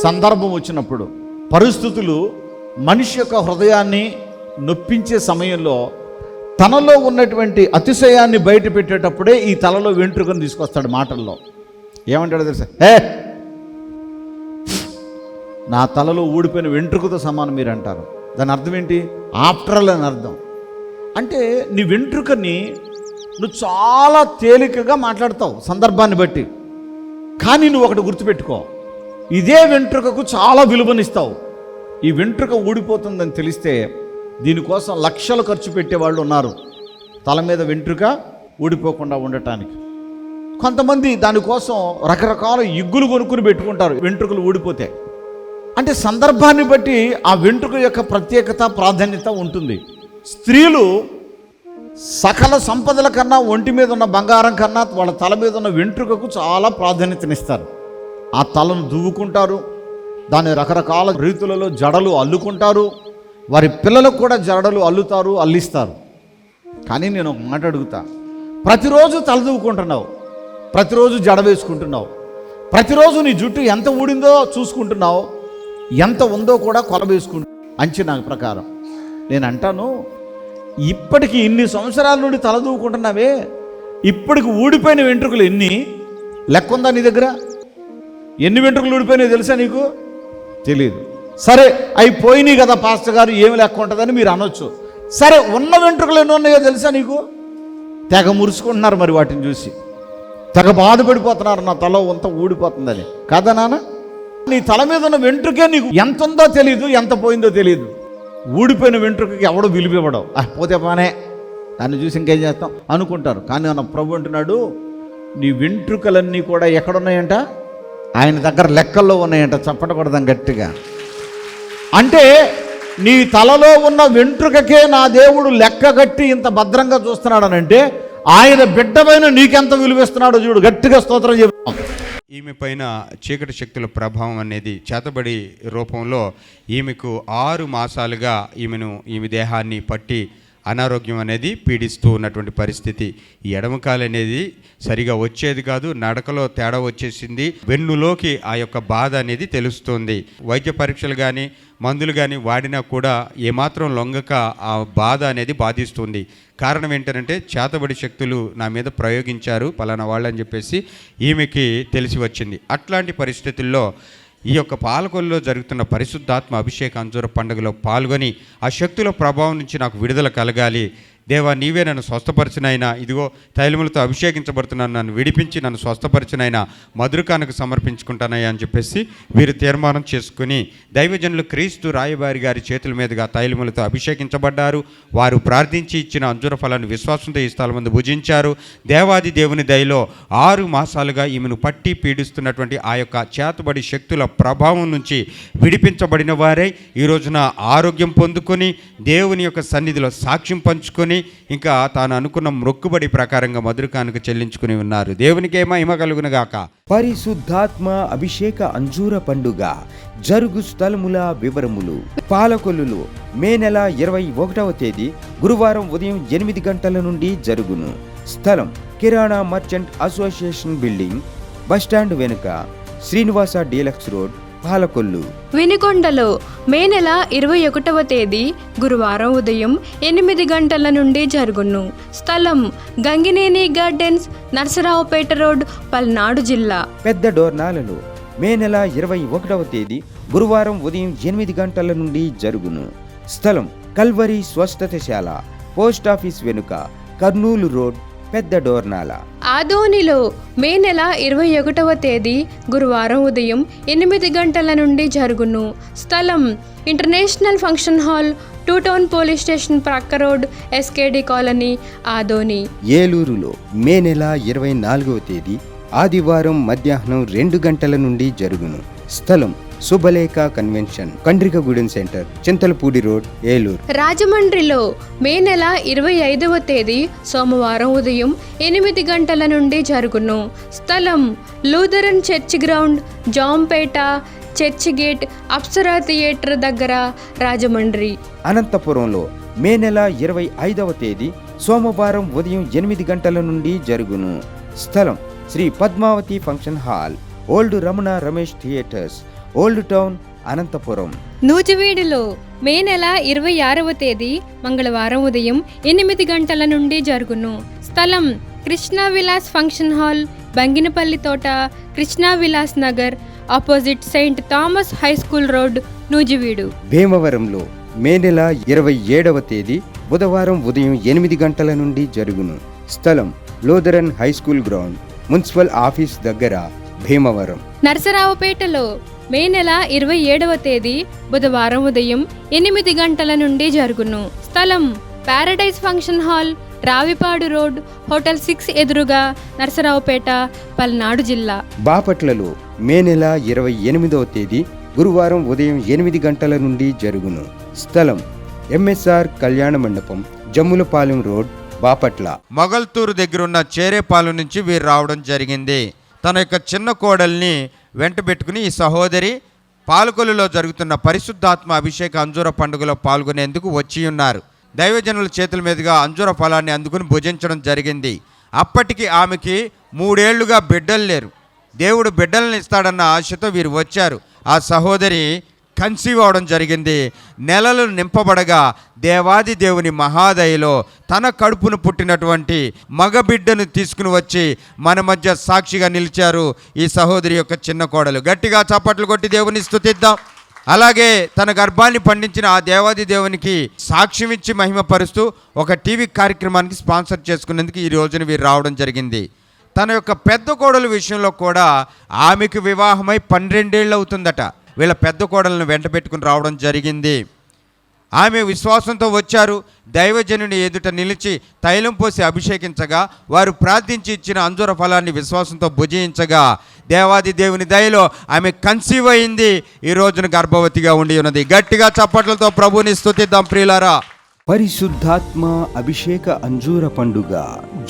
సందర్భం వచ్చినప్పుడు, పరిస్థితులు మనిషి యొక్క హృదయాన్ని నొప్పించే సమయంలో తనలో ఉన్నటువంటి అతిశయాన్ని బయట పెట్టేటప్పుడే ఈ తలలో వెంట్రుకను తీసుకొస్తాడు. మాటల్లో ఏమంటాడో తెలుసా? నా తలలో ఊడిపోయిన వెంట్రుకతో సమానం మీరు అంటారు. దాని అర్థం ఏంటి? ఆఫ్టర్ అని అర్థం. అంటే నీ వెంట్రుకని నువ్వు చాలా తేలికగా మాట్లాడతావు సందర్భాన్ని బట్టి, కానీ నువ్వు ఒకటి గుర్తుపెట్టుకో, ఇదే వెంట్రుకకు చాలా విలువనిస్తావు. ఈ వెంట్రుక ఊడిపోతుందని తెలిస్తే దీనికోసం లక్షలు ఖర్చు పెట్టేవాళ్ళు ఉన్నారు, తల మీద వెంట్రుక ఊడిపోకుండా ఉండటానికి. కొంతమంది దానికోసం రకరకాల ఇగ్గులు కొనుక్కుని పెట్టుకుంటారు వెంట్రుకలు ఊడిపోతే. అంటే సందర్భాన్ని బట్టి ఆ వెంట్రుక యొక్క ప్రత్యేకత, ప్రాధాన్యత ఉంటుంది. స్త్రీలు సకల సంపదల కన్నా, ఒంటి మీద ఉన్న బంగారం కన్నా వాళ్ళ తల మీద ఉన్న వెంట్రుకకు చాలా ప్రాధాన్యతనిస్తారు. ఆ తలను దువ్వుకుంటారు, దాన్ని రకరకాల రీతులలో జడలు అల్లుకుంటారు, వారి పిల్లలకు కూడా జడలు అల్లుతారు, అల్లిస్తారు. కానీ నేను ఒక మాట అడుగుతా, ప్రతిరోజు తల దువ్వుకుంటున్నావు, ప్రతిరోజు జడ వేసుకుంటున్నావు, ప్రతిరోజు నీ జుట్టు ఎంత ఊడిందో చూసుకుంటున్నావు, ఎంత ఉందో కూడా కొల వేసుకుంటున్నావు. అంచనా ప్రకారం నేను అంటాను, ఇప్పటికి ఇన్ని సంవత్సరాల నుండి తల దువ్వుకుంటున్నావే, ఇప్పటికి ఊడిపోయిన వెంట్రుకలు ఎన్ని? లెక్క ఉందా నీ దగ్గర? ఎన్ని వెంట్రుకలు ఊడిపోయినాయో తెలుసా నీకు? తెలియదు. సరే, అవి పోయినాయి కదా పాస్టర్ గారు, ఏమి లెక్క ఉంటుందని మీరు అనొచ్చు. సరే, ఉన్న వెంట్రుకలు ఎన్ని ఉన్నాయో తెలుసా నీకు? తెగ మురుసుకుంటున్నారు మరి వాటిని చూసి, తెగ బాధపడిపోతున్నారు, నా తల అంతా ఊడిపోతుందని. కాదా నాన్న? నీ తల మీద ఉన్న వెంట్రుకే నీకు ఎంత ఉందో తెలియదు, ఎంత పోయిందో తెలియదు. ఊడిపోయిన వెంట్రుకకి ఎవడో విలువివ్వడం, పోతే బానే, దాన్ని చూసి ఇంకేం చేస్తాం అనుకుంటారు. కానీ నా ప్రభు అంటున్నాడు, నీ వెంట్రుకలన్నీ కూడా ఎక్కడున్నాయంట? ఆయన దగ్గర లెక్కల్లో ఉన్నాయంట. చప్పటకూడదాం గట్టిగా. అంటే నీ తలలో ఉన్న వెంట్రుకకే నా దేవుడు లెక్క కట్టి ఇంత భద్రంగా చూస్తున్నాడనంటే ఆయన బిడ్డపైన నీకెంత విలువిస్తున్నాడో చూడు. గట్టిగా స్తోత్రం చెప్తాం. ఈమె పైన చీకటి శక్తుల ప్రభావం అనేది చేతబడి రూపంలో ఈమెకు 6 మాసాలుగా ఈమె దేహాన్ని పట్టి అనారోగ్యం అనేది పీడిస్తూ ఉన్నటువంటి పరిస్థితి. ఈ ఎడమకాలు అనేది సరిగా వచ్చేది కాదు, నడకలో తేడా వచ్చేసింది, వెన్నులోకి ఆ యొక్క బాధ అనేది తెలుస్తుంది. వైద్య పరీక్షలు కానీ మందులు కానీ వాడినా కూడా ఏమాత్రం లొంగక ఆ బాధ అనేది బాధిస్తుంది. కారణం ఏంటంటే చేతబడి శక్తులు నా మీద ప్రయోగించారు పలానా వాళ్ళని చెప్పేసి ఈమెకి తెలిసి వచ్చింది. అట్లాంటి పరిస్థితుల్లో ఈ యొక్క పాలకొల్లో జరుగుతున్న పరిశుద్ధాత్మ అభిషేక అంజూర పండుగలో పాల్గొని ఆ శక్తుల ప్రభావం నుంచి నాకు విడుదల కలగాలి, దేవా నీవే నన్ను స్వస్థపరిచినైనా, ఇదిగో తైలములతో అభిషేకించబడుతున్నాను, నన్ను విడిపించి నన్ను స్వస్థపరిచినైనా మధురకానికి సమర్పించుకుంటానయ్యా అని చెప్పేసి వీరు తీర్మానం చేసుకుని దైవజనులు క్రీస్తు రాయబారి గారి చేతుల మీదుగా తైలములతో అభిషేకించబడ్డారు. వారు ప్రార్థించి ఇచ్చిన అంజూర ఫలాన్ని విశ్వాసంతో ఈ స్థలం ముందు భుజించారు. దేవాది దేవుని దయలో 6 మాసాలుగా ఈమెను పట్టి పీడిస్తున్నటువంటి ఆ యొక్క చేతబడి శక్తుల ప్రభావం నుంచి విడిపించబడిన వారై ఈ రోజున ఆరోగ్యం పొందుకొని దేవుని యొక్క సన్నిధిలో సాక్ష్యం పంచుకొని ఇంకా తాను అనుకున్న మొక్కుబడి ప్రకారంగా మధురకానుక చెల్లించుకుని ఉన్నారు. దేవునికే మహిమ కలుగును గాక. పరిశుద్ధాత్మ అభిషేక అంజూర పండుగ జరుగు స్థలముల వివరములు. పాలకొల్లులో మే నెల 21వ తేదీ గురువారం ఉదయం 8 గంటల నుండి జరుగును. స్థలం కిరాణా మర్చెంట్ అసోసియేషన్ బిల్డింగ్, బస్టాండ్ వెనుక, శ్రీనివాస డీలక్స్ రోడ్, పాలకొల్లు. వినుకొండలో మే నెల 21వ తేదీ గురువారం ఉదయం 8 గంటల నుండి జరుగును. స్థలం గంగినేని గార్డెన్స్, నరసరావుపేట రోడ్, పల్నాడు జిల్లా. పెద్ద డోర్నాలలో మే నెల 21వ తేదీ గురువారం ఉదయం 8 గంటల నుండి జరుగును. స్థలం కల్వరి స్వస్థతశాల, పోస్టాఫీస్ వెనుక, కర్నూలు రోడ్, పెద్ద డోర్నాల. ఆదోనిలో మే నెల 21వ తేదీ గురువారం ఉదయం 8 గంటల నుండి జరుగును. స్థలం international function hall, 2 town police station ప్రక్క రోడ్, ఎస్కేడి కాలనీ, ఆదోని. ఏలూరులో మే నెల 24వ తేదీ ఆదివారం మధ్యాహ్నం 2 గంటల నుండి జరుగును. స్థలం Shubhalekha convention, Kandrikagudem centre, Chintalapudi road, Eluru. రాజమండ్రిలో మే నెల 25వ తేదీ సోమవారం ఉదయం 8 గంటల నుండి జరుగును. స్థలం Lutheran church ground, Jampeta, church gate, Apsara theatre దగ్గర, రాజమండ్రి. అనంతపురంలో మే నెల 25వ తేదీ సోమవారం ఉదయం 8 గంటల నుండి జరుగును. స్థలం Shri Padmavathi function hall, old Ramana Ramesh theatres, old town, Anantapur. నూజివీడులో మే నెల 26వ తేదీ మంగళవారం ఉదయం 8 గంటల నుండి జరుగును. స్థలం కృష్ణా విలాస్ ఫంక్షన్ హాల్, బంగినపల్లి తోట, Krishna Vilas Nagar, opposite Saint Thomas high school road, Nuzvid. భీమవరంలో మే నెల 27వ తేదీ బుధవారం ఉదయం 8 గంటల నుండి జరుగును. స్థలం Lutheran high school ground, municipal office దగ్గర, భీమవరం. నరసరావుపేటలో మే నెల 27వ తేదీ బుధవారం ఉదయం 8 గంటల నుండి జరుగును. స్థలం Paradise function hall, Ravipadu road, hotel 6 ఎదురుగా, నరసరావుపేట, పల్నాడు జిల్లా. బాపట్లలో మే నెల 28వ తేదీ గురువారం ఉదయం 8 గంటల నుండి జరుగును. స్థలం ఎంఎస్ఆర్ కళ్యాణ మండపం, జమ్ములపాలెం రోడ్, బాపట్ల. మొగల్తూరు దగ్గరున్న చేరేపాలెం నుంచి వీరు రావడం జరిగింది. తన యొక్క చిన్న కోడల్ని వెంట పెట్టుకుని ఈ సహోదరి పాలకొల్లులో జరుగుతున్న పరిశుద్ధాత్మ అభిషేక అంజూర పండుగలో పాల్గొనేందుకు వచ్చి ఉన్నారు. దైవజనుల చేతుల మీదుగా అంజూర ఫలాన్ని అందుకుని భుజించడం జరిగింది. అప్పటికి ఆమెకి 3 ఏళ్లుగా బిడ్డలు లేరు. దేవుడు బిడ్డలను ఇస్తాడన్న ఆశతో వీరు వచ్చారు. ఆ సహోదరి కన్సీవ్ అవడం జరిగింది. నెలలు నింపబడగా దేవాది దేవుని మహాదయలో తన కడుపును పుట్టినటువంటి మగబిడ్డను తీసుకుని వచ్చి మన మధ్య సాక్షిగా నిలిచారు ఈ సహోదరి యొక్క చిన్న కోడలు. గట్టిగా చప్పట్లు కొట్టి దేవుని స్తుతిద్దాం. అలాగే తన గర్భాన్ని పండించిన ఆ దేవాది దేవునికి సాక్ష్యం ఇచ్చి మహిమపరుస్తూ ఒక టీవీ కార్యక్రమానికి స్పాన్సర్ చేసుకునేందుకు ఈ రోజున వీరు రావడం జరిగింది. తన యొక్క పెద్ద కోడలు విషయంలో కూడా ఆమెకు వివాహమై 12 ఏళ్ళు అవుతుందట. వీళ్ళ పెద్ద కోడలను వెంట పెట్టుకుని రావడం జరిగింది. ఆమె విశ్వాసంతో వచ్చారు. దైవజనుని ఎదుట నిలిచి తైలం పోసి అభిషేకించగా వారు ప్రార్థించి ఇచ్చిన అంజూర ఫలాన్ని విశ్వాసంతో భుజించగా దేవాది దేవుని దయలో ఆమె కన్సీవ్ అయింది. ఈ రోజున గర్భవతిగా ఉండి ఉన్నది. గట్టిగా చప్పట్లతో ప్రభుని స్తుతిద్దాం ప్రియులారా. పరిశుద్ధాత్మ అభిషేక అంజూర పండుగ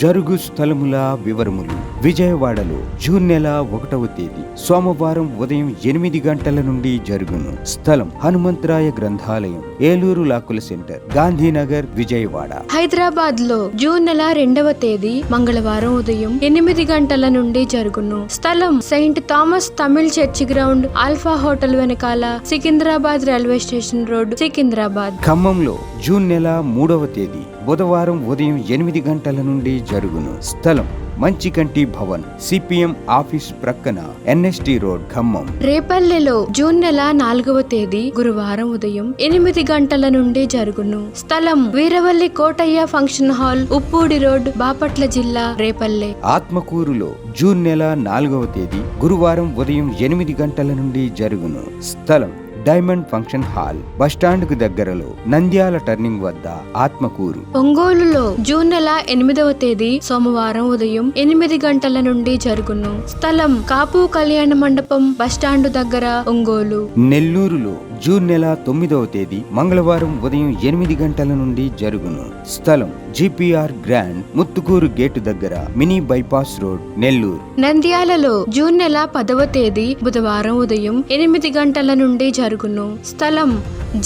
జరుగు స్థలముల వివరములు. విజయవాడలో జూన్ నెల 1వ తేదీ సోమవారం ఉదయం 8 గంటల నుండి జరుగును. స్థలం హనుమంతరాయ గ్రంథాలయం, ఏలూరు లాకుల సెంటర్, గాంధీనగర్, విజయవాడ. హైదరాబాద్ లో జూన్ నెల 2వ తేదీ మంగళవారం ఉదయం 8 గంటల నుండి జరుగును. స్థలం Saint Thomas Tamil church ground, Alpha hotel వెనకాల, Secunderabad railway station road, Secunderabad. ఖమ్మంలో జూన్ నెల 3వ తేదీ బుధవారం ఉదయం 8 గంటల నుండి జరుగును. స్థలం మంచికంటి భవన్, సిపిఎం ఆఫీస్ ప్రక్కన, ఎన్ఎస్టి రోడ్, ఖమ్మం. రేపల్లెలో జూన్ నెల 4వ తేదీ గురువారం ఉదయం 8 గంటల నుండి జరుగును. స్థలం Veeravalli Kotaiah function hall, Uppudi road, Bapatla జిల్లా, రేపల్లె. ఆత్మకూరులో జూన్ నెల 4వ తేదీ గురువారం ఉదయం 8 గంటల నుండి జరుగును. స్థలం డైమండ్ ఫంక్షన్ హాల్, బస్టాండ్ కు దగ్గరలో, నంద్యాల టర్నింగ్ వద్ద, ఆత్మకూరు. ఒంగోలులో జూన్ నెల 8వ తేదీ సోమవారం ఉదయం 8 గంటల నుండి జరుగును. స్థలం కాపు కళ్యాణ మండపం, బస్టాండ్ దగ్గర, ఒంగోలు. నెల్లూరులో జూన్ నెల 9వ తేదీ మంగళవారం ఉదయం 8 గంటల నుండి జరుగును. స్థలం జిపిఆర్ గ్రాండ్, ముత్తుకూరు గేటు దగ్గర, మినీ బైపాస్ రోడ్, నెల్లూరు. నంద్యాలలో జూన్ నెల 10వ తేదీ బుధవారం ఉదయం 8 గంటల నుండి జరుగును. స్థలం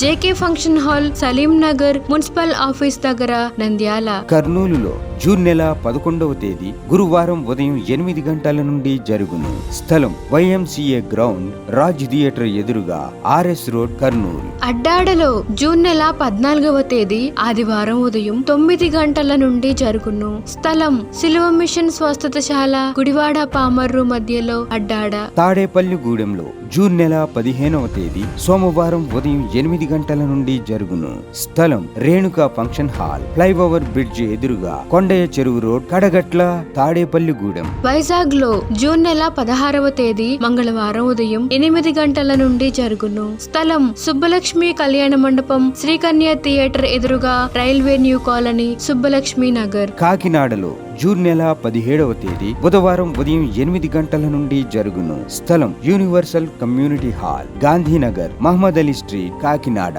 JK function hall, Salim Nagar, municipal office దగ్గర, నంద్యాల. కర్నూలులో జూన్ నెల 11వ తేదీ గురువారం ఉదయం 8 గంటల నుండి జరుగును. స్థలం వైఎంసీఏ గ్రౌండ్, రాజ్ థియేటర్ ఎదురుగా, ఆర్ఎస్ రోడ్, కర్నూలు. అడ్డాడలో జూన్ నెల 14వ తేదీ ఆదివారం ఉదయం 9 గంటల నుండి జరుగును. స్థలం సిలువ మిషన్ స్వస్థతశాల, గుడివాడ పామర్రు మధ్యలో, అడ్డాడ. తాడేపల్లిగూడెంలో జూన్ నెల 15వ తేదీ సోమవారం ఉదయం 8 గంటల నుండి జరుగును. స్థలం Renuka function hall, flyover bridge ఎదురుగా, కొండయ్య చెరువు రోడ్, కడగట్ల, తాడేపల్లిగూడెం. వైజాగ్ లో జూన్ నెల 16వ తేదీ మంగళవారం ఉదయం 8 గంటల నుండి జరుగును. స్థలం సుబ్బలక్ష్మి కళ్యాణ మండపం, శ్రీకన్య థియేటర్ ఎదురుగా, railway new colony, Subbalakshmi Nagar. కాకినాడలో జూన్ నెల 17వ తేదీ బుధవారం ఉదయం 8 గంటల నుండి జరుగును. స్థలం universal community hall, Gandhinagar, Mohammed Ali street, Kakinada.